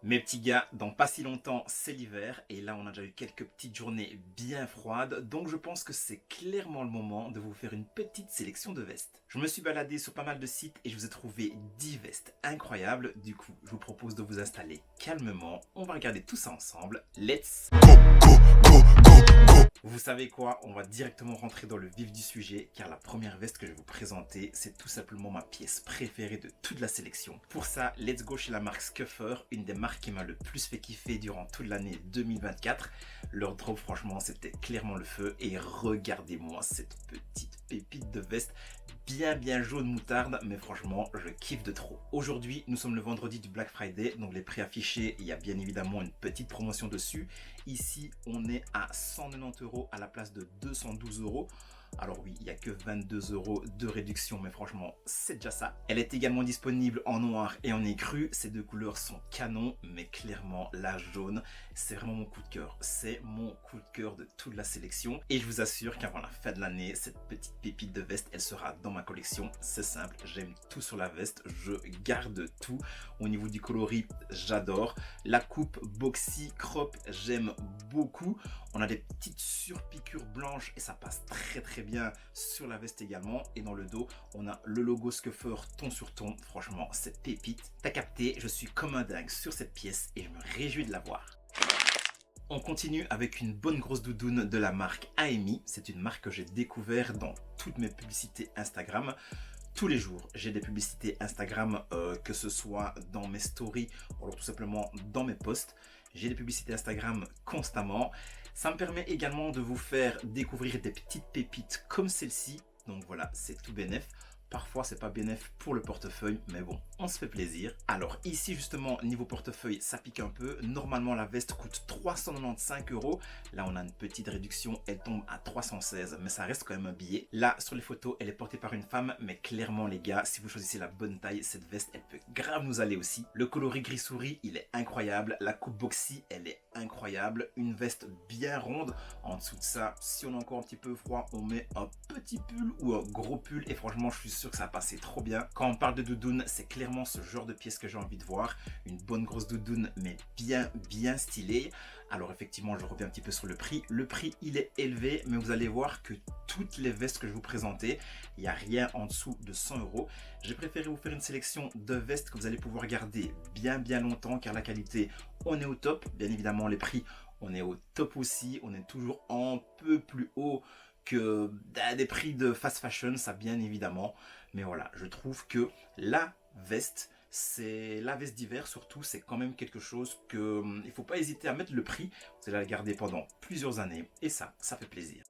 Mes petits gars, dans pas si longtemps, c'est l'hiver et là on a déjà eu quelques petites journées bien froides, donc je pense que c'est clairement le moment de vous faire une petite sélection de vestes. Je me suis baladé sur pas mal de sites et je vous ai trouvé 10 vestes incroyables, du coup je vous propose de vous installer calmement, on va regarder tout ça ensemble, let's go. Vous savez quoi, on va directement rentrer dans le vif du sujet car la première veste que je vais vous présenter, c'est tout simplement ma pièce préférée de toute la sélection. Pour ça, let's go chez la marque Scuffer, une des marques qui m'a le plus fait kiffer durant toute l'année 2024. Leur drop, franchement, c'était clairement le feu et regardez-moi cette petite pépite de veste bien jaune moutarde, mais franchement je kiffe de trop. Aujourd'hui nous sommes le vendredi du Black Friday, donc les prix affichés, il y a bien évidemment une petite promotion dessus. Ici on est à 190 € à la place de 212 €. Alors oui, il n'y a que 22 € de réduction, mais franchement, c'est déjà ça. Elle est également disponible en noir et en écru. Ces deux couleurs sont canon, mais clairement, la jaune, c'est vraiment mon coup de cœur. C'est mon coup de cœur de toute la sélection. Et je vous assure qu'avant la fin de l'année, cette petite pépite de veste, elle sera dans ma collection. C'est simple, j'aime tout sur la veste. Je garde tout. Au niveau du coloris, j'adore. La coupe boxy crop, j'aime beaucoup. On a des petites surpiqûres blanches et ça passe très bien sur la veste également. Et dans le dos, on a le logo Scuffer ton sur ton. Franchement, c'est pépite. T'as capté, je suis comme un dingue sur cette pièce et je me réjouis de la voir. On continue avec une bonne grosse doudoune de la marque AMI. C'est une marque que j'ai découvert dans toutes mes publicités Instagram. Tous les jours, j'ai des publicités Instagram, que ce soit dans mes stories ou alors tout simplement dans mes posts. J'ai des publicités Instagram constamment. Ça me permet également de vous faire découvrir des petites pépites comme celle-ci. Donc voilà, c'est tout bénef. Parfois, c'est pas bénef pour le portefeuille, mais bon, on se fait plaisir. Alors ici, justement, niveau portefeuille, ça pique un peu. Normalement, la veste coûte 395 €. Là, on a une petite réduction, elle tombe à 316, mais ça reste quand même un billet. Là, sur les photos, elle est portée par une femme, mais clairement, les gars, si vous choisissez la bonne taille, cette veste, elle peut grave nous aller aussi. Le coloris gris souris, il est incroyable. La coupe boxy, elle est incroyable. Une veste bien ronde. En dessous de ça, si on a encore un petit peu froid, on met un petit pull ou un gros pull. Et franchement, je suis sûr que ça a passé trop bien. Quand on parle de doudoune, c'est clairement ce genre de pièce que j'ai envie de voir. Une bonne grosse doudoune, mais bien stylée. Alors effectivement, je reviens un petit peu sur le prix. Le prix, il est élevé, mais vous allez voir que toutes les vestes que je vais vous présenter, il n'y a rien en dessous de 100 €. J'ai préféré vous faire une sélection de vestes que vous allez pouvoir garder bien longtemps, car la qualité, on est au top. Bien évidemment, les prix, on est au top aussi. On est toujours un peu plus haut que des prix de fast fashion, ça bien évidemment. Mais voilà, je trouve que la veste, c'est la veste d'hiver surtout, c'est quand même quelque chose que il faut pas hésiter à mettre le prix. Vous allez la garder pendant plusieurs années et ça fait plaisir.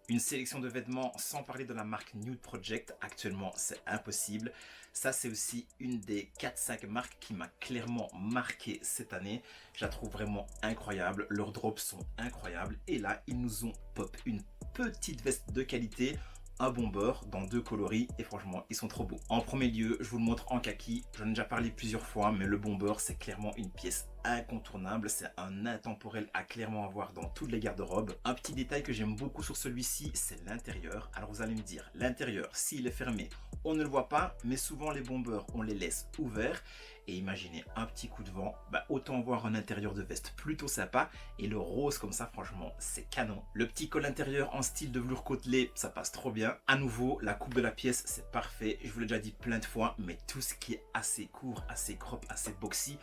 Une sélection de vêtements sans parler de la marque Nude Project. Actuellement, c'est impossible. Ça, c'est aussi une des 4-5 marques qui m'a clairement marqué cette année. Je la trouve vraiment incroyable. Leurs drops sont incroyables. Et là, ils nous ont pop une petite veste de qualité, un bomber dans deux coloris et franchement ils sont trop beaux. En premier lieu, je vous le montre en kaki. J'en ai déjà parlé plusieurs fois, mais le bomber, c'est clairement une pièce incontournable. C'est un intemporel à clairement avoir dans toutes les garde-robes. Un petit détail que j'aime beaucoup sur celui-ci, c'est l'intérieur. Alors vous allez me dire, l'intérieur, s'il est fermé, on ne le voit pas, mais souvent les bombers, on les laisse ouverts. Et imaginez un petit coup de vent, autant voir un intérieur de veste plutôt sympa. Et le rose comme ça, franchement, c'est canon. Le petit col intérieur en style de velours côtelé, ça passe trop bien. À nouveau, la coupe de la pièce, c'est parfait. Je vous l'ai déjà dit plein de fois, mais tout ce qui est assez court, assez crop, assez boxy,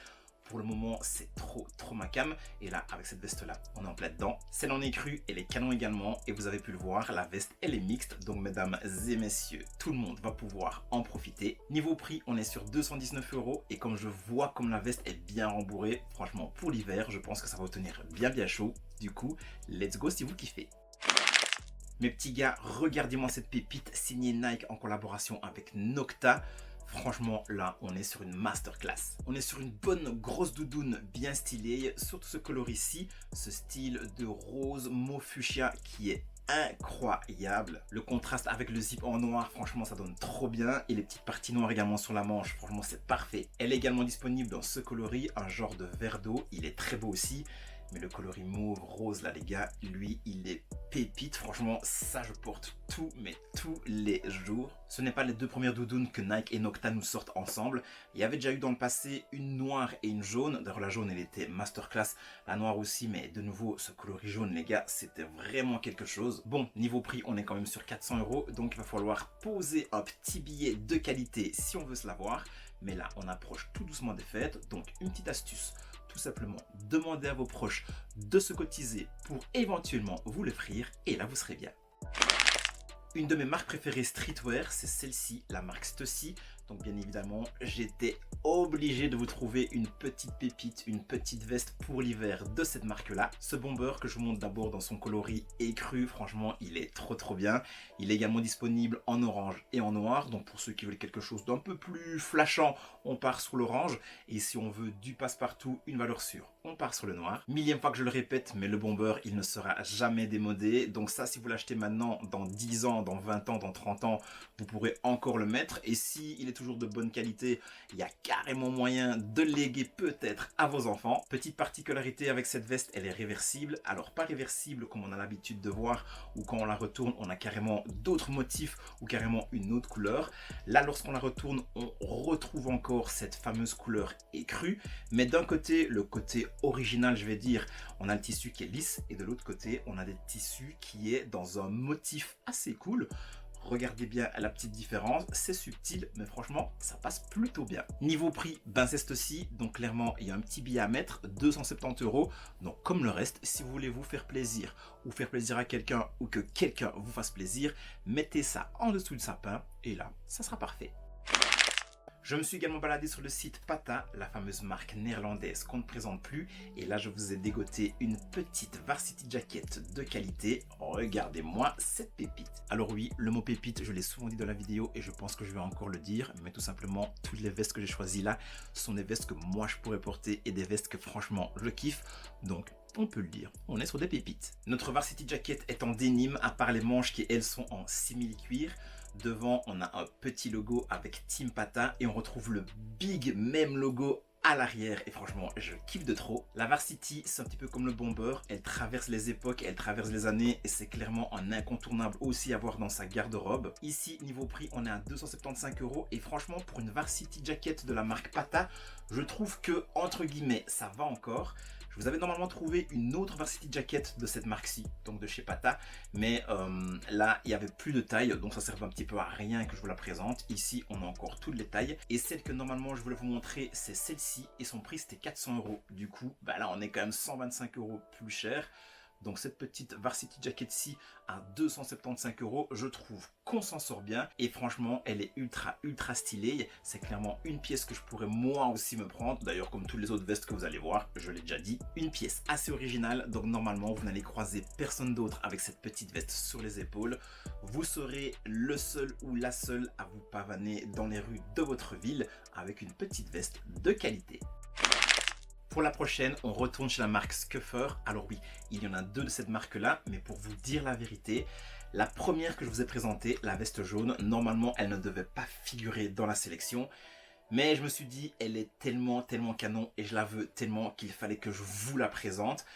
pour le moment, c'est trop ma cam. Et là, avec cette veste-là, on est en plein dedans. Celle en écru, elle est canon également. Et vous avez pu le voir, la veste, elle est mixte. Donc, mesdames et messieurs, tout le monde va pouvoir en profiter. Niveau prix, on est sur 219 €. Et comme je vois comme la veste est bien rembourrée, franchement, pour l'hiver, je pense que ça va vous tenir bien chaud. Du coup, let's go si vous kiffez. Mes petits gars, regardez-moi cette pépite signée Nike en collaboration avec Nocta. Franchement, là, on est sur une masterclass. On est sur une bonne grosse doudoune bien stylée. Surtout ce coloris-ci, ce style de rose mauve fuchsia qui est incroyable. Le contraste avec le zip en noir, franchement, ça donne trop bien. Et les petites parties noires également sur la manche, franchement, c'est parfait. Elle est également disponible dans ce coloris, un genre de verre d'eau. Il est très beau aussi. Mais le coloris mauve rose là les gars, lui il est pépite. Franchement ça je porte tous les jours. Ce n'est pas les deux premières doudounes que Nike et Nocta nous sortent ensemble. Il y avait déjà eu dans le passé une noire et une jaune. D'ailleurs la jaune elle était masterclass, la noire aussi, mais de nouveau ce coloris jaune les gars c'était vraiment quelque chose. Bon, niveau prix on est quand même sur 400 €, donc il va falloir poser un petit billet de qualité si on veut se l'avoir. Mais là on approche tout doucement des fêtes, donc une petite astuce. Tout simplement, demandez à vos proches de se cotiser pour éventuellement vous l'offrir et là vous serez bien. Une de mes marques préférées streetwear, c'est celle-ci, la marque Stussy. Donc bien évidemment, j'étais obligé de vous trouver une petite pépite, une petite veste pour l'hiver de cette marque-là. Ce bomber que je vous montre d'abord dans son coloris écru, franchement, il est trop bien. Il est également disponible en orange et en noir. Donc pour ceux qui veulent quelque chose d'un peu plus flashant, on part sur l'orange. Et si on veut du passe-partout, une valeur sûre, on part sur le noir. Millième fois que je le répète, mais le bomber, il ne sera jamais démodé. Donc ça, si vous l'achetez maintenant, dans 10 ans, dans 20 ans, dans 30 ans, vous pourrez encore le mettre. Et si il est toujours de bonne qualité, il y a carrément moyen de le léguer peut-être à vos enfants. Petite particularité avec cette veste, elle est réversible. Alors pas réversible comme on a l'habitude de voir, ou quand on la retourne, on a carrément d'autres motifs ou carrément une autre couleur. Là, lorsqu'on la retourne, on retrouve encore cette fameuse couleur écrue. Mais d'un côté, le côté original, je vais dire, on a le tissu qui est lisse et de l'autre côté, on a des tissus qui est dans un motif assez cool. Regardez bien la petite différence, c'est subtil, mais franchement, ça passe plutôt bien. Niveau prix, ben c'est aussi, donc clairement, il y a un petit billet à mettre, 270 €. Donc comme le reste, si vous voulez vous faire plaisir ou faire plaisir à quelqu'un ou que quelqu'un vous fasse plaisir, mettez ça en dessous du sapin et là, ça sera parfait. Je me suis également baladé sur le site Pata, la fameuse marque néerlandaise qu'on ne présente plus. Et là, je vous ai dégoté une petite varsity jacket de qualité. Regardez-moi cette pépite. Alors oui, le mot pépite, je l'ai souvent dit dans la vidéo et je pense que je vais encore le dire. Mais tout simplement, toutes les vestes que j'ai choisies là sont des vestes que moi je pourrais porter et des vestes que franchement je kiffe. Donc, on peut le dire, on est sur des pépites. Notre varsity jacket est en dénime, à part les manches qui elles sont en simili-cuir. Devant, on a un petit logo avec Team Pata et on retrouve le big même logo à l'arrière et franchement je kiffe de trop. La varsity c'est un petit peu comme le bomber, elle traverse les époques, elle traverse les années et c'est clairement un incontournable aussi à avoir dans sa garde-robe. Ici niveau prix on est à 275 € et franchement pour une varsity jacket de la marque Pata, je trouve que entre guillemets ça va encore. Je vous avais normalement trouvé une autre varsity jacket de cette marque-ci, donc de chez Pata, mais là, il n'y avait plus de taille, donc ça sert un petit peu à rien que je vous la présente. Ici, on a encore toutes les tailles, et celle que normalement je voulais vous montrer, c'est celle-ci, et son prix c'était 400 €. Du coup, bah là, on est quand même 125 € plus cher. Donc cette petite varsity jacket-ci à 275 €, je trouve qu'on s'en sort bien et franchement elle est ultra stylée. C'est clairement une pièce que je pourrais moi aussi me prendre, d'ailleurs comme toutes les autres vestes que vous allez voir, je l'ai déjà dit. Une pièce assez originale, donc normalement vous n'allez croiser personne d'autre avec cette petite veste sur les épaules. Vous serez le seul ou la seule à vous pavaner dans les rues de votre ville avec une petite veste de qualité. Pour la prochaine, on retourne chez la marque Scuffer. Alors oui, il y en a deux de cette marque-là, mais pour vous dire la vérité, la première que je vous ai présentée, la veste jaune, normalement, elle ne devait pas figurer dans la sélection. Mais je me suis dit, elle est tellement canon et je la veux tellement qu'il fallait que je vous la présente.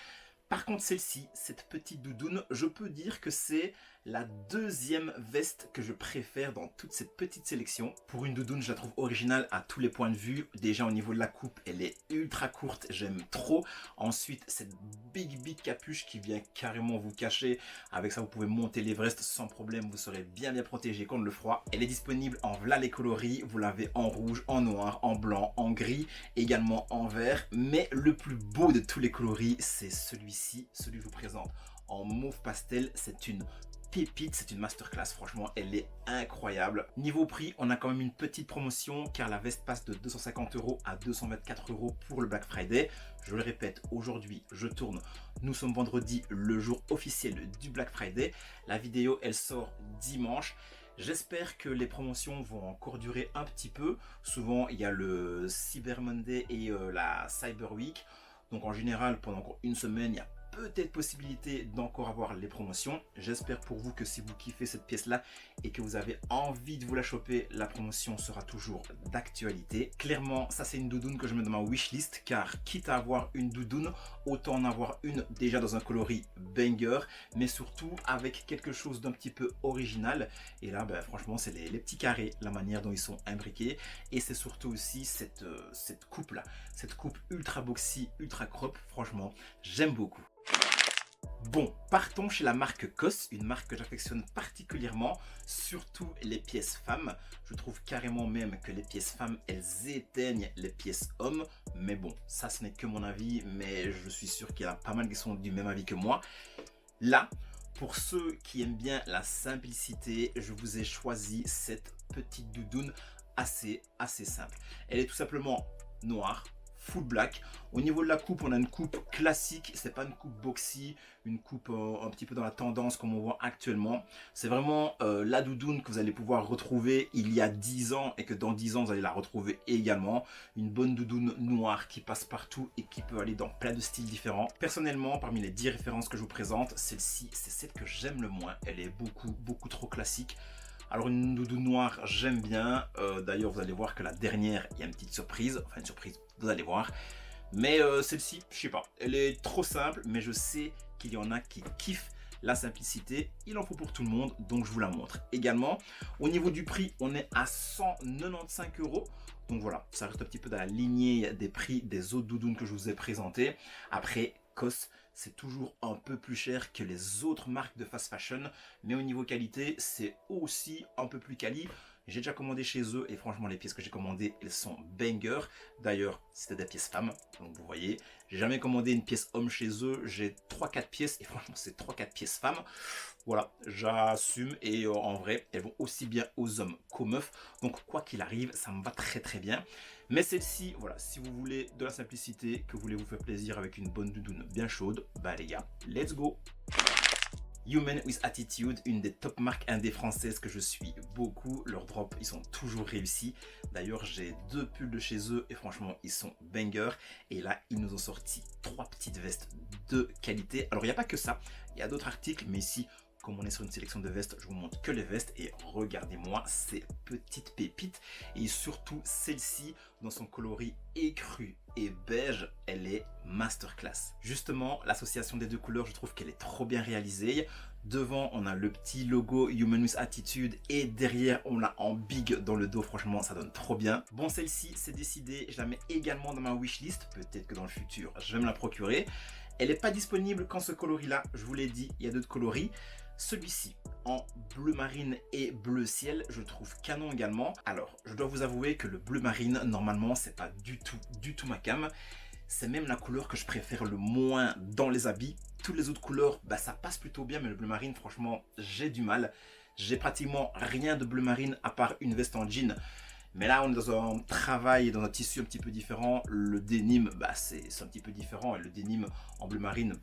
Par contre, celle-ci, cette petite doudoune, je peux dire que c'est la deuxième veste que je préfère dans toute cette petite sélection. Pour une doudoune, je la trouve originale à tous les points de vue. Déjà au niveau de la coupe, elle est ultra courte, j'aime trop. Ensuite, cette big capuche qui vient carrément vous cacher. Avec ça, vous pouvez monter l'Everest sans problème, vous serez bien protégé contre le froid. Elle est disponible en voilà les coloris, vous l'avez en rouge, en noir, en blanc, en gris, également en vert. Mais le plus beau de tous les coloris, c'est celui-ci, celui que je vous présente en mauve pastel. C'est une pépite, c'est une masterclass, franchement elle est incroyable. Niveau prix, on a quand même une petite promotion car la veste passe de 250 € à 224 € pour le Black Friday. Je le répète, aujourd'hui je tourne, nous sommes vendredi, le jour officiel du Black Friday. La vidéo elle sort dimanche. J'espère que les promotions vont encore durer un petit peu. Souvent il y a le Cyber Monday et la Cyber Week. Donc en général pendant encore une semaine il y a peut-être possibilité d'encore avoir les promotions. J'espère pour vous que si vous kiffez cette pièce-là et que vous avez envie de vous la choper, la promotion sera toujours d'actualité. Clairement, ça c'est une doudoune que je mets dans ma wishlist, car quitte à avoir une doudoune, autant en avoir une déjà dans un coloris banger, mais surtout avec quelque chose d'un petit peu original. Et là, franchement, c'est les petits carrés, la manière dont ils sont imbriqués, et c'est surtout aussi cette coupe là, cette coupe ultra boxy, ultra crop. Franchement, j'aime beaucoup. Bon, partons chez la marque COS, une marque que j'affectionne particulièrement, surtout les pièces femmes. Je trouve carrément même que les pièces femmes, elles éteignent les pièces hommes. Mais bon, ça ce n'est que mon avis, mais je suis sûr qu'il y en a pas mal qui sont du même avis que moi. Là, pour ceux qui aiment bien la simplicité, je vous ai choisi cette petite doudoune assez simple. Elle est tout simplement noire, full black. Au niveau de la coupe, on a une coupe classique, c'est pas une coupe boxy, une coupe un petit peu dans la tendance comme on voit actuellement. C'est vraiment la doudoune que vous allez pouvoir retrouver il y a 10 ans et que dans 10 ans vous allez la retrouver également. Une bonne doudoune noire qui passe partout et qui peut aller dans plein de styles différents. Personnellement, parmi les 10 références que je vous présente, celle-ci c'est celle que j'aime le moins. Elle est beaucoup trop classique. Alors une doudoune noire, j'aime bien. D'ailleurs, vous allez voir que la dernière, il y a une petite surprise. Enfin, une surprise, vous allez voir. Mais celle-ci, je sais pas. Elle est trop simple, mais je sais qu'il y en a qui kiffent la simplicité. Il en faut pour tout le monde, donc je vous la montre. Également, au niveau du prix, on est à 195 €. Donc voilà, ça reste un petit peu dans la lignée des prix des autres doudounes que je vous ai présentées. Après, COS, c'est toujours un peu plus cher que les autres marques de fast fashion, mais au niveau qualité, c'est aussi un peu plus quali. J'ai déjà commandé chez eux et franchement, les pièces que j'ai commandées, elles sont banger. D'ailleurs, c'était des pièces femmes, donc vous voyez. J'ai jamais commandé une pièce homme chez eux. J'ai 3-4 pièces et franchement, c'est 3-4 pièces femmes. Voilà, j'assume et en vrai, elles vont aussi bien aux hommes qu'aux meufs. Donc quoi qu'il arrive, ça me va très bien. Mais celle-ci, voilà, si vous voulez de la simplicité, que vous voulez vous faire plaisir avec une bonne doudoune bien chaude, bah les gars, let's go! Human with Attitude, une des top marques indé françaises que je suis beaucoup. Leurs drops, ils sont toujours réussis. D'ailleurs, j'ai 2 pulls de chez eux et franchement, ils sont bangers. Et là, ils nous ont sorti 3 petites vestes de qualité. Alors, il n'y a pas que ça. Il y a d'autres articles, mais ici, comme on est sur une sélection de vestes, je vous montre que les vestes. Et regardez-moi ces petites pépites. Et surtout, celle-ci, dans son coloris écru et beige, elle est masterclass. Justement, l'association des deux couleurs, je trouve qu'elle est trop bien réalisée. Devant, on a le petit logo Human with Attitude et derrière, on l'a en big dans le dos. Franchement, ça donne trop bien. Bon, celle-ci, c'est décidé. Je la mets également dans ma wishlist. Peut-être que dans le futur, je vais me la procurer. Elle n'est pas disponible qu'en ce coloris-là. Je vous l'ai dit, il y a d'autres coloris. Celui-ci, en bleu marine et bleu ciel, je trouve canon également. Alors, je dois vous avouer que le bleu marine, normalement, c'est pas du tout ma came. C'est même la couleur que je préfère le moins dans les habits. Toutes les autres couleurs, ça passe plutôt bien, mais le bleu marine, franchement, j'ai du mal. J'ai pratiquement rien de bleu marine à part une veste en jean. Mais là, on est dans un travail, dans un tissu un petit peu différent. Le denim, c'est un petit peu différent. Et le denim en bleu marine,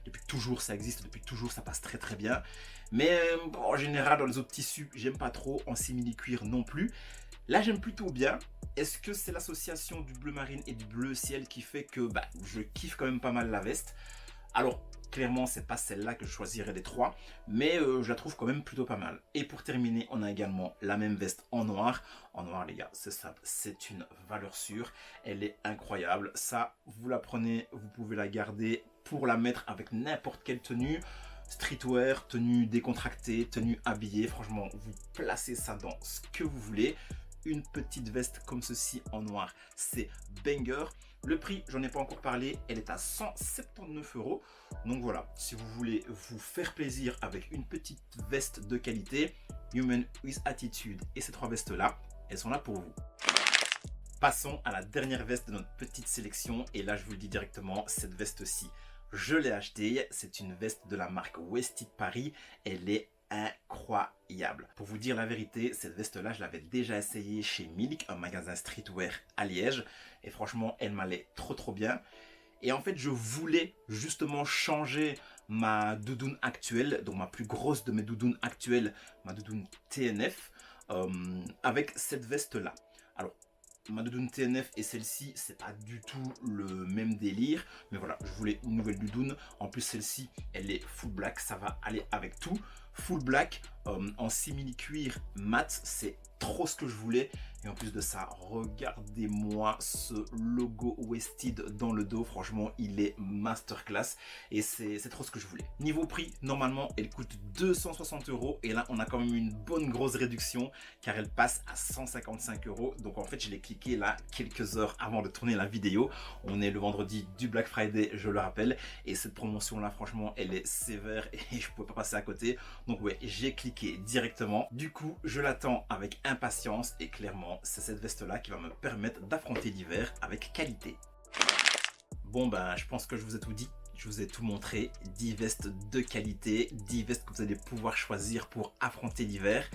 depuis toujours, ça existe. Depuis toujours, ça passe très bien. Mais en général, dans les autres tissus, j'aime pas trop. En simili-cuir non plus. Là, j'aime plutôt bien. Est-ce que c'est l'association du bleu marine et du bleu ciel qui fait que je kiffe quand même pas mal la veste? Alors, clairement, c'est pas celle-là que je choisirais des trois, mais je la trouve quand même plutôt pas mal. Et pour terminer, on a également la même veste en noir. En noir, les gars, c'est simple, c'est une valeur sûre. Elle est incroyable. Ça, vous la prenez, vous pouvez la garder pour la mettre avec n'importe quelle tenue. Streetwear, tenue décontractée, tenue habillée. Franchement, vous placez ça dans ce que vous voulez. Une petite veste comme ceci en noir, c'est banger. Le prix, j'en ai pas encore parlé, elle est à 179 €. Donc voilà, si vous voulez vous faire plaisir avec une petite veste de qualité, Human with Attitude et ces 3 vestes-là, elles sont là pour vous. Passons à la dernière veste de notre petite sélection. Et là, je vous le dis directement, cette veste-ci, je l'ai achetée. C'est une veste de la marque Westit Paris. Elle est incroyable. Pour vous dire la vérité, cette veste-là, je l'avais déjà essayée chez Milk, un magasin streetwear à Liège. Et franchement, elle m'allait trop bien. Et en fait, je voulais justement changer ma doudoune actuelle, donc ma plus grosse de mes doudounes actuelles, ma doudoune TNF, avec cette veste-là. Alors, ma doudoune TNF et celle-ci, c'est pas du tout le même délire. Mais voilà, je voulais une nouvelle doudoune. En plus, celle-ci, elle est full black. Ça va aller avec tout. Full black en simili-cuir mat, c'est trop ce que je voulais. Et en plus de ça, regardez-moi ce logo Wested dans le dos. Franchement, il est masterclass et c'est trop ce que je voulais. Niveau prix, normalement, elle coûte 260 €. Et là, on a quand même une bonne grosse réduction car elle passe à 155 €. Donc en fait, je l'ai cliqué là quelques heures avant de tourner la vidéo. On est le vendredi du Black Friday, je le rappelle. Et cette promotion-là, franchement, elle est sévère et je ne pouvais pas passer à côté. Donc ouais, j'ai cliqué directement. Du coup, je l'attends avec impatience et clairement, c'est cette veste là qui va me permettre d'affronter l'hiver avec qualité. Bon ben, je pense que je vous ai tout dit. Je vous ai tout montré, 10 vestes de qualité, 10 vestes que vous allez pouvoir choisir pour affronter l'hiver.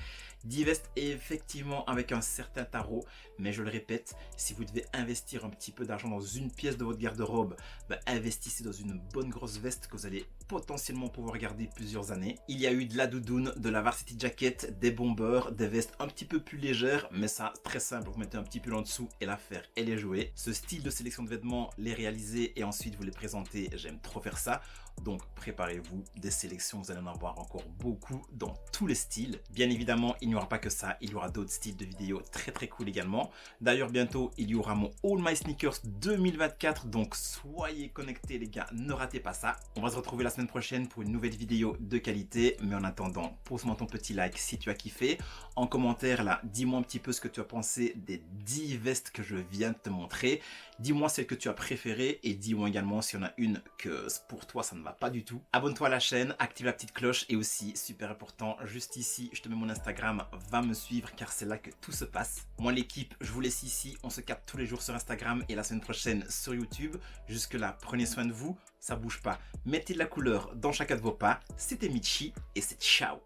10 vestes effectivement avec un certain tarot, mais je le répète, si vous devez investir un petit peu d'argent dans une pièce de votre garde-robe, ben investissez dans une bonne grosse veste que vous allez potentiellement pouvoir garder plusieurs années. Il y a eu de la doudoune, de la varsity jacket, des bombers, des vestes un petit peu plus légères, mais ça très simple, vous mettez un petit pull en dessous et l'affaire elle est jouée. Ce style de sélection de vêtements, les réaliser et ensuite vous les présenter, j'aime trop faire ça. Donc préparez-vous, des sélections, vous allez en avoir encore beaucoup dans tous les styles. Bien évidemment, il n'y aura pas que ça, il y aura d'autres styles de vidéos très cool également. D'ailleurs, bientôt, il y aura mon All My Sneakers 2024, donc soyez connectés les gars, ne ratez pas ça. On va se retrouver la semaine prochaine pour une nouvelle vidéo de qualité, mais en attendant, pose-moi ton petit like si tu as kiffé. En commentaire là, dis-moi un petit peu ce que tu as pensé des 10 vestes que je viens de te montrer. Dis-moi celle que tu as préférée et dis-moi également s'il y en a une que pour toi ça ne va pas du tout. Abonne-toi à la chaîne, active la petite cloche et aussi, super important, juste ici, je te mets mon Instagram, va me suivre car c'est là que tout se passe. Moi l'équipe, je vous laisse ici, on se capte tous les jours sur Instagram et la semaine prochaine sur YouTube. Jusque là, prenez soin de vous, ça bouge pas. Mettez de la couleur dans chacun de vos pas. C'était Michi et c'est ciao.